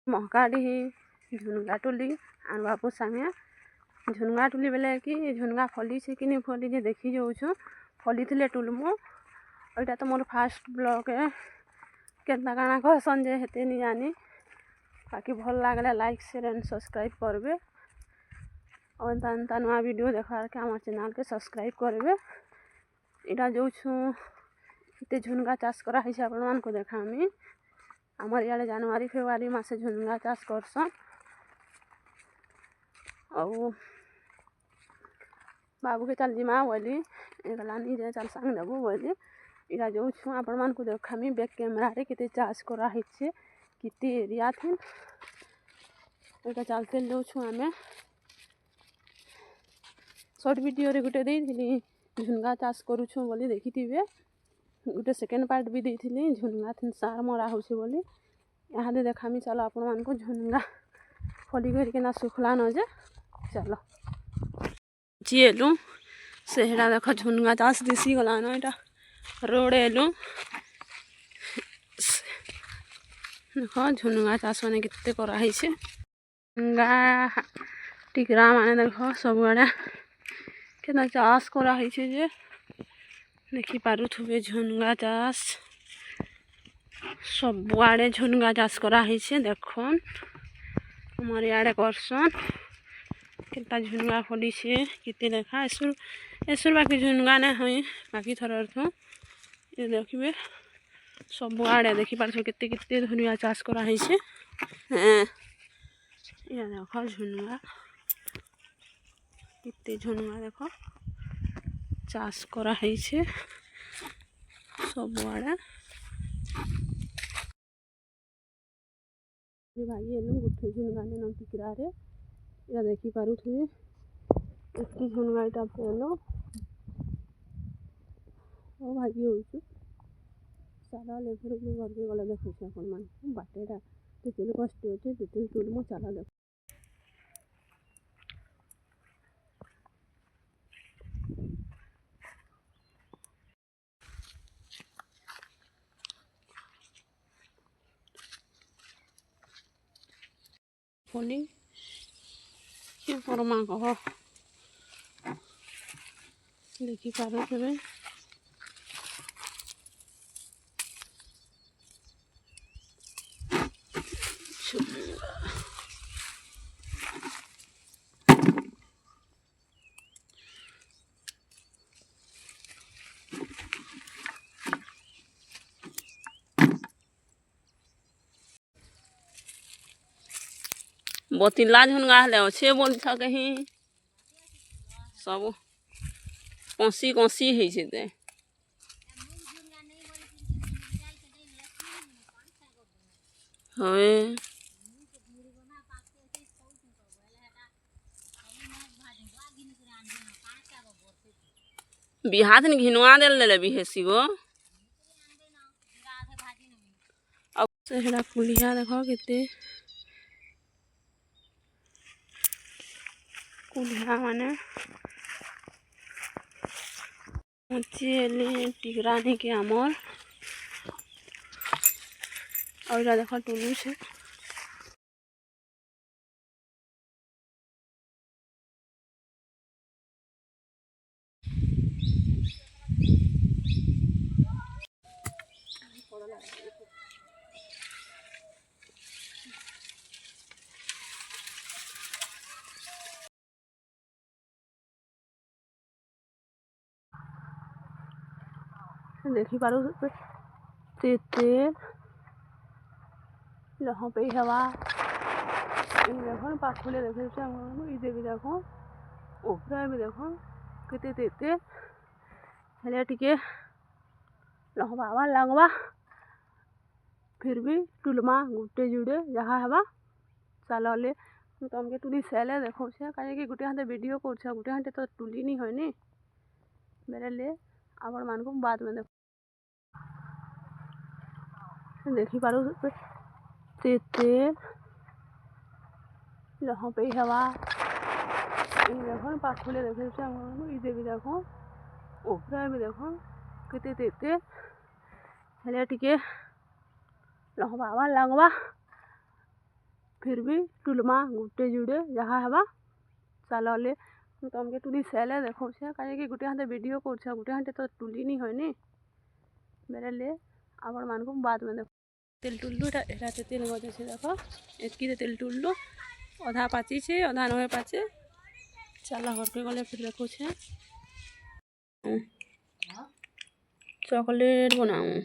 महकाडी झुनगा टुली आन बापू सामिया झुनगा टुली बेले कि झुनगा फली से कि नहीं फली जे देखी जाऊँ फली थे टुलमु एटा तो मोर फास्ट ब्लॉग है केतना काना कहसन जे हेते नहीं जानी बाकी भल लागले लाइक शेयर एंड सब्सक्राइब करबे और ता नुआ वीडियो देखार के हमार चैनल के सब्सक्राइब करबे इटा जो इते झुनगा चाष करा है आपण मान को देखामी आमर इे जनवरी फेब्रुआरी मासे झुनगा चाष करसन और बाबू के चल जिमा बोली गलानी जे चल संग देबू बोली इरा जो आपण मान को देखामी बैक कैमरा रे किते चाष करा है किते एरिया थी एटा चलते जो आमे शॉर्ट वीडियो रे गुटे देइथिली झुनगा चाष करूछु बोली देखिथिबे गोटे सेकेंड पार्ट भी देइथिली झुनगा थी सार मरा होछि बोली यहाँ दे देखामी चलो आपण मान को झुनगा फली करके ना सुखला न जे चलो जेलु सेहरा देख झुनगा चाष दिसी गला न एटा रोड एलु देख झुनगा चाष माने केते करा है छे झुनगा टिकरा माने देख सब आड़े केना चाष करा है छे जे देखी पारुथुबे झुनगा चाष सब आड़े झुनगा चाष करा है छे देखन हमारे आड़े करसन केता झुनगा फली छे किते देखा एसुर बाकी झुनगा ने हई बाकी थर अर्थ ये देखिबे सब आड़े देखि पारछो केते केते झुनगा चाष करा है छे या देखो झुनगा केते झुनगा देखो चाष करा है छे सब आड़े भाई एलु गोटे झुनगा ने नंती किरारे या देखि पारुथुबे एती झुनगा इटा पेलो ओ भाई होइछु सारा लेफर घर के गला देखु छ अपन मान बाटेटा तेल कष्ट होचे तेल टूल मो चला देख फली के परमा कह देखि पारुथुबे बतिला झुनगा हले अच्छे बोल छ कहीं सब कसी कसी है छे ते हवे बिहात ने घिनवा देल ले बिहेसी गो अब सेहरा पुलिया देखो केते कुल्हा माने मुचेली टिकरानी के आमर और देखो टुलू से देखी पारो तेल लहाँ पे हवा देखो पाखुले देखे इधे भी देखो ऊपर भी देखो केते तेते हेले टिके लहबा हवा लगवा फिर भी टुलमा गुटे जुड़े जहाँ हवा चलले तुमके टुली सेले देखो कहीं गोटे हाथे वीडियो कर गोटे हाथे तो टुली नहीं होनी बेले ले आपण मान को बाद में देखी पारो तेल लहाँ पे हवा देखो पाखुले देखे इधे भी देखो ऊपर भी देखो केते तेते हेले टिके लहबा हवा लगवा फिर भी टुलमा गुटे जुड़े जहाँ हवा चलले तुमके टुली सेले देखो कहीं गोटे हाथे वीडियो कर गोटे हाथे तो टुली नहीं होनी बेले ले आपण मान को बाद में देखो तेल टुल्लू एटा तेल गज से देख एतकी तेल टुल्लू अधा पाची छे अधा नहे पाचे चला घर के गले फिर देखो चॉकलेट बनाऊँ